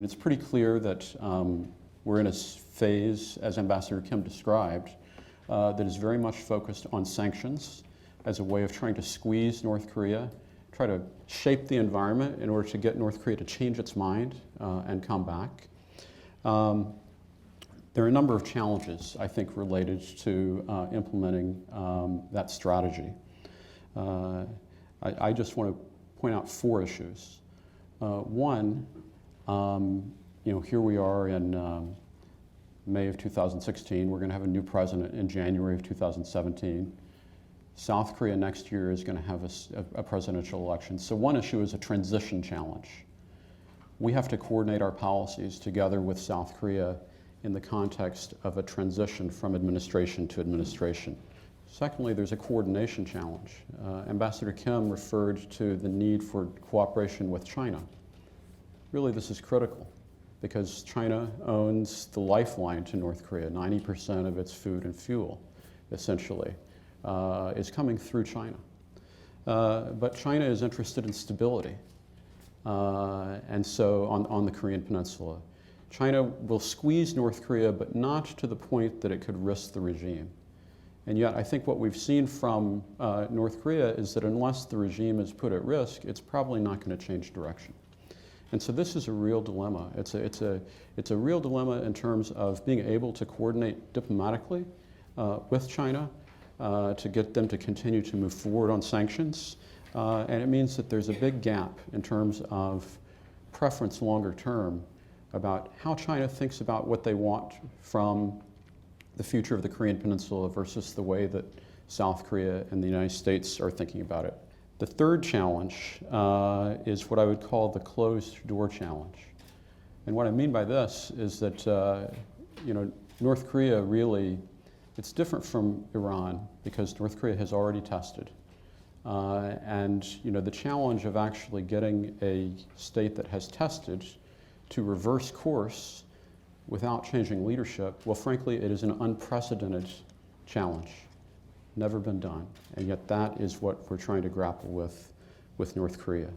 It's pretty clear that we're in a phase, as Ambassador Kim described, that is very much focused on sanctions as a way of trying to squeeze North Korea, try to shape the environment in order to get North Korea to change its mind and come back. There are a number of challenges, I think, related to implementing that strategy. I just want to point out 4 issues. One, here we are in May of 2016. We're going to have a new president in January of 2017. South Korea next year is going to have a presidential election. So one issue is a transition challenge. We have to coordinate our policies together with South Korea in the context of a transition from administration to administration. Secondly, there's a coordination challenge. Ambassador Kim referred to the need for cooperation with China. Really, this is critical because China owns the lifeline to North Korea. 90% of its food and fuel, essentially, is coming through China. But China is interested in stability, and so on the Korean Peninsula. China will squeeze North Korea, but not to the point that it could risk the regime. And yet, I think what we've seen from North Korea is that unless the regime is put at risk, it's probably not going to change direction. And so this is a real dilemma. It's a real dilemma in terms of being able to coordinate diplomatically with China to get them to continue to move forward on sanctions. And it means that there's a big gap in terms of preference longer term about how China thinks about what they want from the future of the Korean Peninsula versus the way that South Korea and the United States are thinking about it. The third challenge is what I would call the closed door challenge. And what I mean by this is that North Korea really, it's different from Iran because North Korea has already tested. And the challenge of actually getting a state that has tested to reverse course without changing leadership, well, frankly, it is an unprecedented challenge. Never been done. And yet that is what we're trying to grapple with North Korea.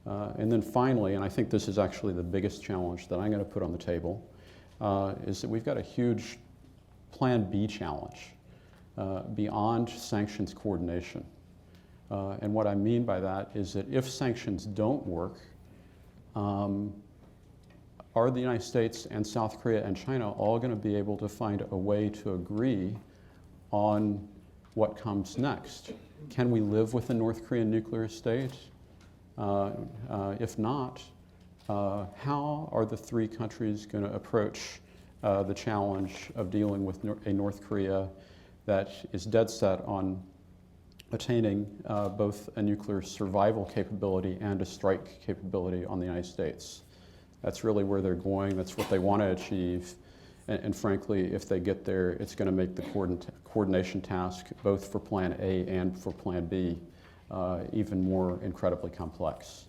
And then finally, and I think this is actually the biggest challenge that I'm going to put on the table, is that we've got a huge Plan B challenge beyond sanctions coordination. And what I mean by that is that if sanctions don't work, are the United States and South Korea and China all going to be able to find a way to agree on what comes next? Can we live with a North Korean nuclear state? If not, how are the 3 countries going to approach the challenge of dealing with a North Korea that is dead set on attaining both a nuclear survival capability and a strike capability on the United States? That's really where they're going. That's what they want to achieve. And frankly, if they get there, it's going to make the coordination task, both for Plan A and for Plan B, even more incredibly complex.